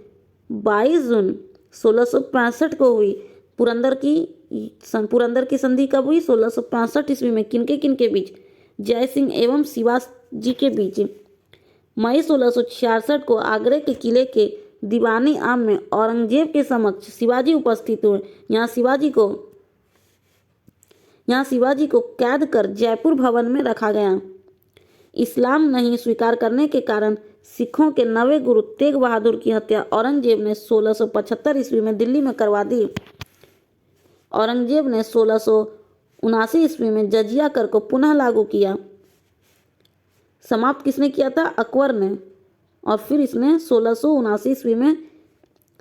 22 जून 1665 को हुई। पुरंदर की संधि कब हुई? 1665 ईस्वी में। किनके बीच? जयसिंह एवं शिवाजी के बीच। मई 1666 को आगरे के किले के दीवानी आम में औरंगजेब के समक्ष शिवाजी उपस्थित हुए। यहाँ शिवाजी को कैद कर जयपुर भवन में रखा गया। इस्लाम नहीं स्वीकार करने के कारण सिखों के नवे गुरु तेग बहादुर की हत्या औरंगजेब ने 1675 ईस्वी में दिल्ली में करवा दी। औरंगजेब ने 1679 ईस्वी में जजिया कर को पुनः लागू किया। समाप्त किसने किया था? अकबर ने। और फिर इसने 1679 ईस्वी में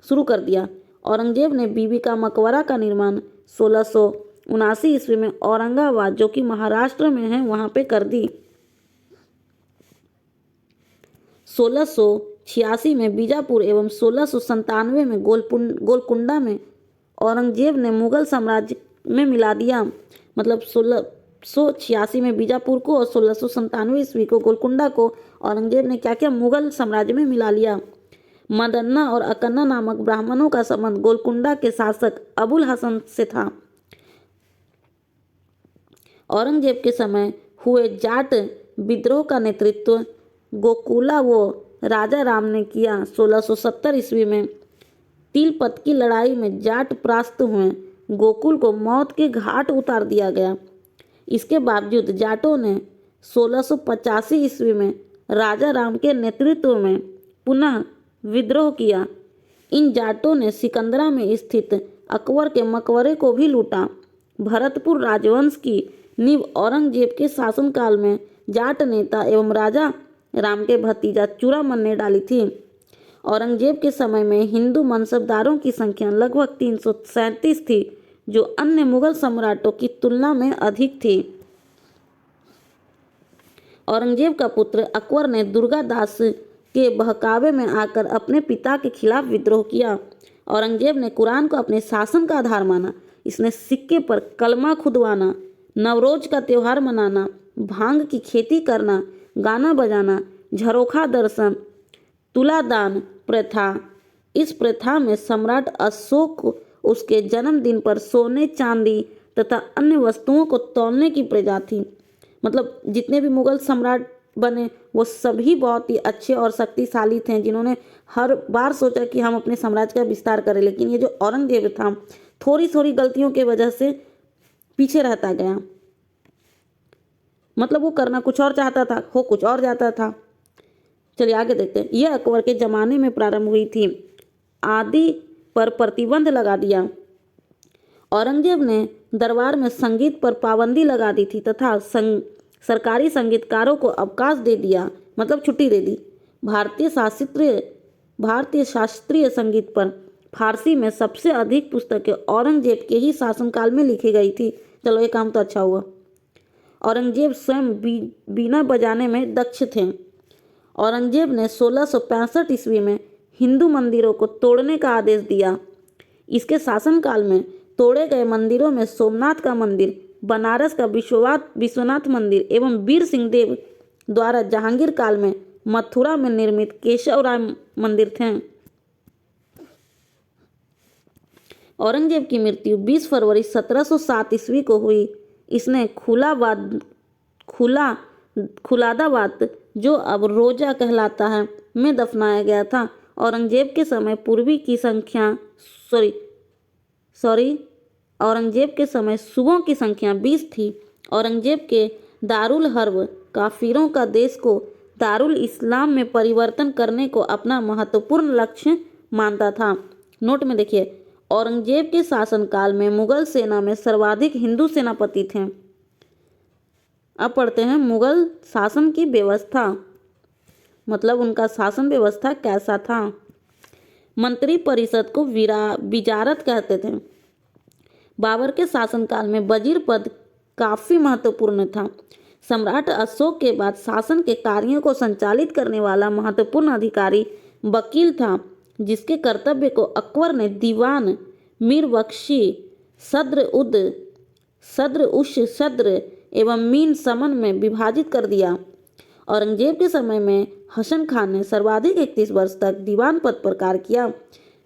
शुरू कर दिया। औरंगजेब ने बीबी का मकबरा का निर्माण 1679 ईस्वी में औरंगाबाद, जो कि महाराष्ट्र में है, वहां पे कर दी। 1686 में बीजापुर एवं 1697 में गोलकुंडा में औरंगजेब ने मुगल साम्राज्य में मिला दिया। मतलब 1686 में बीजापुर को और 1697 ईस्वी को गोलकुंडा को औरंगजेब ने क्या किया? मुगल साम्राज्य में मिला लिया। मदन्ना और अकन्ना नामक ब्राह्मणों का संबंध गोलकुंडा के शासक अबुल हसन से था। औरंगजेब के समय हुए जाट विद्रोह का नेतृत्व गोकुला व राजा राम ने किया। 1670 ईस्वी में तिलपत की लड़ाई में जाट परास्त हुए। गोकुल को मौत के घाट उतार दिया गया। इसके बावजूद जाटों ने 1685 ईस्वी में राजा राम के नेतृत्व में पुनः विद्रोह किया। इन जाटों ने सिकंदरा में स्थित अकबर के मकबरे को भी लूटा। भरतपुर राजवंश की नींव औरंगजेब के शासनकाल में जाट नेता एवं राजा राम के भतीजा चूड़ामन ने डाली थी। औरंगजेब के समय में हिंदू मनसबदारों की संख्या लगभग 337 थी, जो अन्य मुगल सम्राटों की तुलना में अधिक थी। औरंगजेब का पुत्र अकबर ने दुर्गादास के बहकावे में आकर अपने पिता के खिलाफ विद्रोह किया। औरंगजेब ने कुरान को अपने शासन का आधार माना। इसने सिक्के पर कलमा खुदवाना, नवरोज का त्यौहार मनाना, भांग की खेती करना, गाना बजाना, झरोखा दर्शन, तुलादान प्रथा। इस प्रथा में सम्राट अशोक उसके जन्मदिन पर सोने, चांदी तथा अन्य वस्तुओं को तौलने की प्रथा थी। मतलब जितने भी मुगल सम्राट बने वो सभी बहुत ही अच्छे और शक्तिशाली थे, जिन्होंने हर बार सोचा कि हम अपने साम्राज्य का विस्तार करें। लेकिन ये जो औरंगजेब था, थोड़ी थोड़ी गलतियों की वजह से पीछे रहता गया। मतलब वो करना कुछ और चाहता था, हो कुछ और जाता था। चलिए आगे देखते हैं। यह अकबर के ज़माने में प्रारंभ हुई थी। आदि पर प्रतिबंध लगा दिया। औरंगजेब ने दरबार में संगीत पर पाबंदी लगा दी थी तथा सरकारी संगीतकारों को अवकाश दे दिया, मतलब छुट्टी दे दी। भारतीय शास्त्रीय संगीत पर फारसी में सबसे अधिक पुस्तकें औरंगजेब के ही शासनकाल में लिखी गई थी। चलो ये काम तो अच्छा हुआ। औरंगजेब स्वयं बीना बजाने में दक्ष थे। औरंगजेब ने 1665 ईस्वी में हिंदू मंदिरों को तोड़ने का आदेश दिया। इसके शासनकाल में तोड़े गए मंदिरों में सोमनाथ का मंदिर, बनारस का विश्वनाथ मंदिर एवं वीर सिंह देव द्वारा जहांगीर काल में मथुरा में निर्मित केशव राय मंदिर थे। औरंगजेब की मृत्यु 20 फरवरी 1707 ईस्वी को हुई। इसने खुलादाबाद, जो अब रोजा कहलाता है, में दफनाया गया था। औरंगजेब के समय सुबहों की संख्या 20 थी। औरंगजेब के दारुल हर्ब काफिरों का देश को दारुल इस्लाम में परिवर्तन करने को अपना महत्वपूर्ण लक्ष्य मानता था। नोट में देखिए, औरंगजेब के शासनकाल में मुगल सेना में सर्वाधिक हिंदू सेनापति थे। अब पढ़ते हैं मुगल शासन की व्यवस्था, मतलब उनका शासन व्यवस्था कैसा था। मंत्री परिषद को विजारत कहते थे। बाबर के शासनकाल में वजीर पद काफी महत्वपूर्ण था। सम्राट अशोक के बाद शासन के कार्यों को संचालित करने वाला महत्वपूर्ण अधिकारी वकील था, जिसके कर्तव्य को अकबर ने दीवान, मीर बख्शी, सद्र एवं मीन समन में विभाजित कर दिया। औरंगजेब के समय में हसन खान ने सर्वाधिक 31 वर्ष तक दीवान पद पर कार्य किया।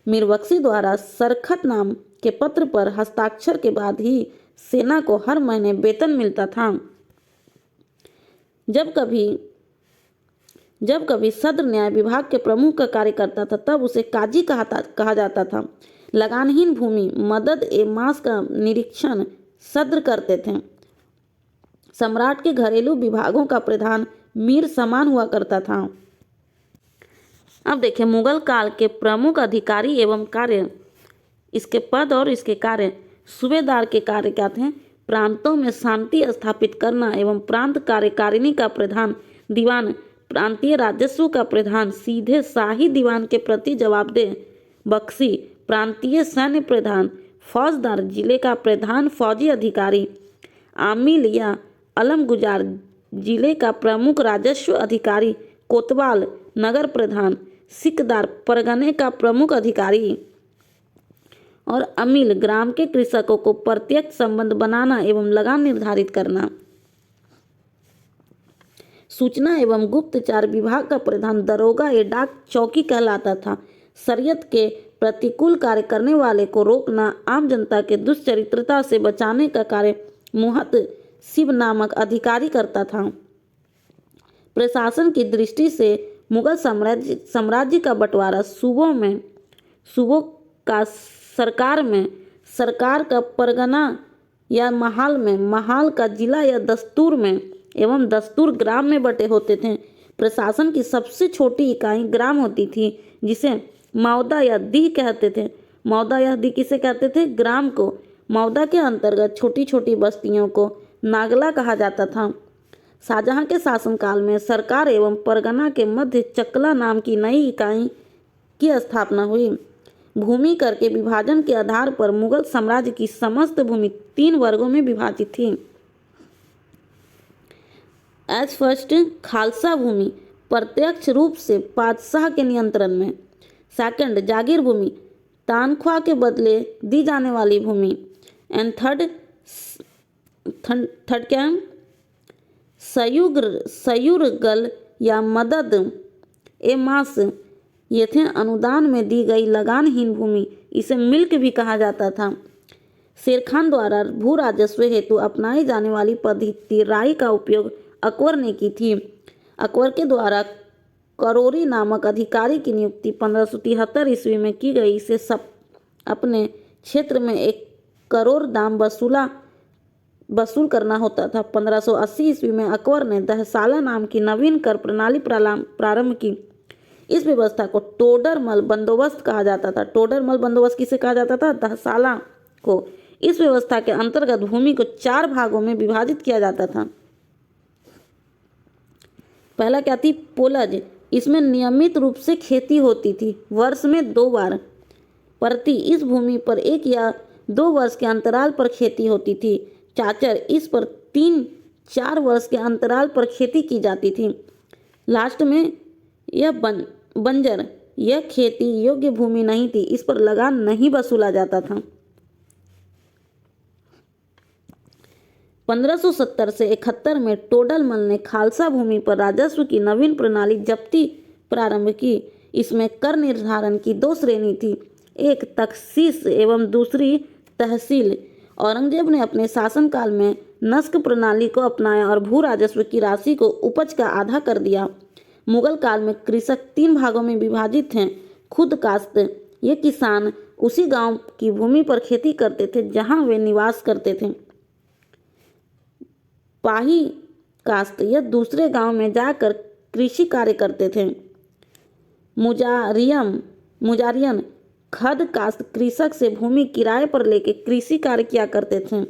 मीर बख्शी द्वारा सरखत नाम के पत्र पर हस्ताक्षर के बाद ही सेना को हर महीने वेतन मिलता था। जब कभी सद्र न्याय विभाग के प्रमुख का कार्य करता था, तब उसे काजी कहा जाता था। लगानहीन भूमि, मदद एवं मांस का निरीक्षण सद्र करते थे। सम्राट के घरेलू विभागों का प्रधान मीर समान हुआ करता था। अब देखिए मुगल काल के प्रमुख अधिकारी एवं कार्य, इसके पद और इसके कार्य। सूबेदार के कार्य क्या थे? प्रांतों में शांति स्थापित करना एवं प्रांत कार्यकारिणी का प्रधान, दीवान प्रांतीय राजस्व का प्रधान, सीधे शाही दीवान के प्रति जवाबदेह। बख्शी प्रांतीय सैन्य प्रधान। फौजदार जिले का प्रधान फौजी अधिकारी। आमिल या अलमगुजार जिले का प्रमुख राजस्व अधिकारी। कोतवाल नगर प्रधान। सिकदार परगने का प्रमुख अधिकारी। और अमील ग्राम के कृषकों को प्रत्यक्ष संबंध बनाना एवं लगान निर्धारित करना। सूचना एवं गुप्तचार विभाग का प्रधान दरोगा या डाक चौकी कहलाता था। शरीयत के प्रतिकूल कार्य करने वाले को रोकना, आम जनता के दुष्चरित्रता से बचाने का कार्य मुहतसिब नामक अधिकारी करता था। प्रशासन की दृष्टि से मुगल साम्राज्य का बंटवारा सूबों का सरकार का परगना या महाल में, महाल का जिला या दस्तूर में एवं दस्तूर ग्राम में बटे होते थे। प्रशासन की सबसे छोटी इकाई ग्राम होती थी, जिसे मौदा या दीह कहते थे। मौदा या दीह किसे कहते थे? ग्राम को। मौदा के अंतर्गत छोटी छोटी बस्तियों को नागला कहा जाता था। शाहजहां के शासनकाल में सरकार एवं परगना के मध्य चकला नाम की नई इकाई की स्थापना हुई। भूमि कर के विभाजन के आधार पर मुगल साम्राज्य की समस्त भूमि 3 वर्गों में विभाजित थी। एज फर्स्ट, खालसा भूमि प्रत्यक्ष रूप से बादशाह के नियंत्रण में। सेकंड, जागीर भूमि तनख्वाह के बदले दी जाने वाली भूमि। एंड थर्ड क्या है? सयुरगल या मदद ए मास, ये थे अनुदान में दी गई लगानहीन भूमि। इसे मिल्क भी कहा जाता था। शेर खान द्वारा भू राजस्व हेतु अपनाई जाने वाली पद्धति राई का उपयोग अकबर ने की थी। अकबर के द्वारा करोरी नामक अधिकारी की नियुक्ति 1573 ईस्वी में की गई। इसे सब अपने क्षेत्र में 1 करोड़ दाम वसूल करना होता था। 1580 ईस्वी में अकबर ने दहसाला नाम की नवीन कर प्रणाली प्रारंभ की। इस व्यवस्था को टोडरमल बंदोबस्त कहा जाता था। टोडरमल बंदोबस्त किसे कहा जाता था? दहसाला को। इस व्यवस्था के अंतर्गत भूमि को 4 भागों में विभाजित किया जाता था। पहला क्या थी? पोलज। इसमें नियमित रूप से खेती होती थी, वर्ष में 2 बार प्रति। इस भूमि पर 1 या 2 वर्ष के अंतराल पर खेती होती थी। चाचर। इस पर 3-4 वर्ष के अंतराल पर खेती की जाती थी। लास्ट में यह बंजर। यह खेती योग्य भूमि नहीं थी, इस पर लगान नहीं वसूला जाता था। 1570 से 71 में टोडरमल ने खालसा भूमि पर राजस्व की नवीन प्रणाली जब्ती प्रारंभ की। इसमें कर निर्धारण की 2 श्रेणी थी, एक तखसीस एवं दूसरी तहसील। औरंगजेब ने अपने शासनकाल में नस्क प्रणाली को अपनाया और भू राजस्व की राशि को उपज का आधा कर दिया। मुगल काल में कृषक 3 भागों में विभाजित हैं। खुद कास्त। ये किसान उसी गांव की भूमि पर खेती करते थे जहां वे निवास करते थे। पाही कास्त। यह दूसरे गांव में जाकर कृषि कार्य करते थे। मुजारियन। खद कास्त कृषक से भूमि किराए पर लेकर कृषि कार्य किया करते थे।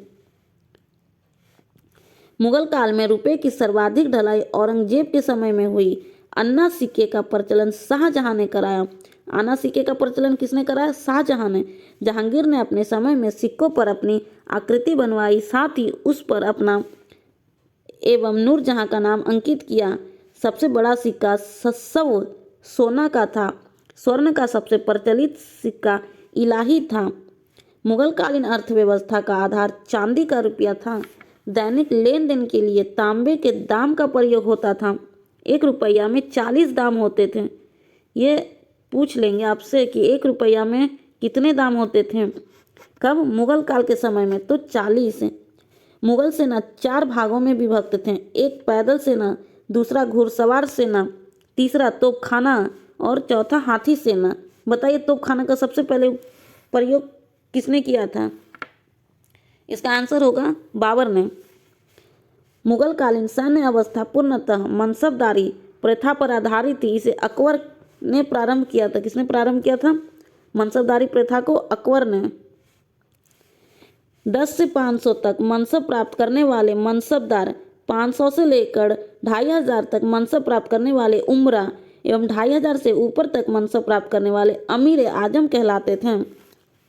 मुगल काल में रुपए की सर्वाधिक ढलाई औरंगजेब के समय में हुई। अन्ना सिक्के का प्रचलन शाहजहां ने कराया। आना सिक्के का प्रचलन किसने कराया? शाहजहां ने। जहांगीर ने अपने समय में सिक्कों पर अपनी आकृति बनवाई, साथ ही उस पर अपना एवं नूरजहां का नाम अंकित किया। सबसे बड़ा सिक्का सस्सव सोना का था। स्वर्ण का सबसे प्रचलित सिक्का इलाही था। मुगलकालीन अर्थव्यवस्था का आधार चांदी का रुपया था। दैनिक लेन देन के लिए तांबे के दाम का प्रयोग होता था। 1 रुपया में 40 दाम होते थे। ये पूछ लेंगे आपसे कि 1 रुपया में कितने दाम होते थे। कब? मुगल काल के समय में तो 40। मुगल सेना 4 भागों में विभक्त थे, एक पैदल सेना, दूसरा घुड़सवार सेना, तीसरा तोपखाना और चौथा हाथी सेना। बताइए तोपखाना का सबसे पहले प्रयोग किसने किया था? इसका आंसर होगा बाबर ने। मुगल कालीन सैन्य अवस्था पूर्णतः मनसबदारी प्रथा पर आधारित थी। इसे अकबर ने प्रारंभ किया था। किसने प्रारंभ किया था? मनसबदारी प्रथा को अकबर ने। 10 से 500 तक मनसब प्राप्त करने वाले मनसबदार, 500 से लेकर 2500 तक मनसब प्राप्त करने वाले उमरा एवं 2500 से ऊपर तक मनसब प्राप्त करने वाले अमीर आजम कहलाते थे।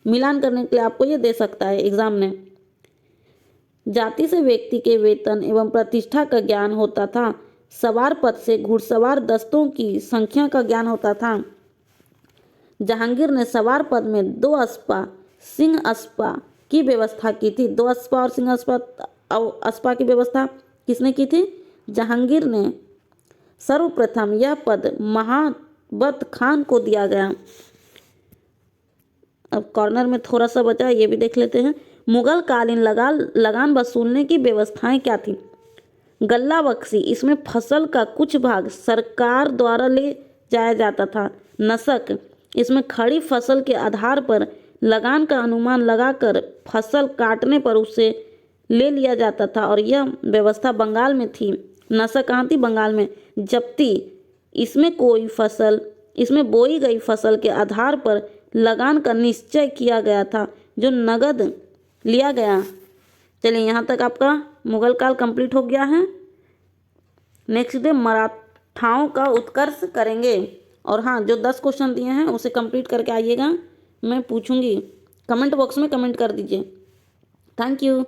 मिलान करने के लिए आपको ये दे सकता है एग्जाम में। जाति से व्यक्ति के वेतन एवं प्रतिष्ठा का ज्ञान होता था। सवार पद से घुड़सवार दस्तों की संख्या का ज्ञान होता था। जहांगीर ने सवार पद में 2 अस्पा, सिंह अस्पा की व्यवस्था की थी। 2 अस्पा और सिंह अस्पा की व्यवस्था किसने की थी? जहांगीर ने। सर्वप्रथम यह पद महाबत खान को दिया गया। अब कॉर्नर में थोड़ा सा बचा, ये भी देख लेते हैं। मुगल कालीन लगान वसूलने की व्यवस्थाएं क्या थी? गल्ला बख्शी। इसमें फसल का कुछ भाग सरकार द्वारा ले जाया जाता था। नसक। इसमें खड़ी फसल के आधार पर लगान का अनुमान लगाकर फसल काटने पर उसे ले लिया जाता था और यह व्यवस्था बंगाल में थी। नसक कहाँ थी? बंगाल में। जब्ती। इसमें बोई गई फसल के आधार पर लगान का निश्चय किया गया था जो नगद लिया गया। चलिए यहाँ तक आपका मुगल काल कंप्लीट हो गया है। नेक्स्ट डे मराठाओं का उत्कर्ष करेंगे। और हाँ, जो 10 क्वेश्चन दिए हैं उसे कंप्लीट करके आइएगा, मैं पूछूंगी। कमेंट बॉक्स में कमेंट कर दीजिए। Thank you.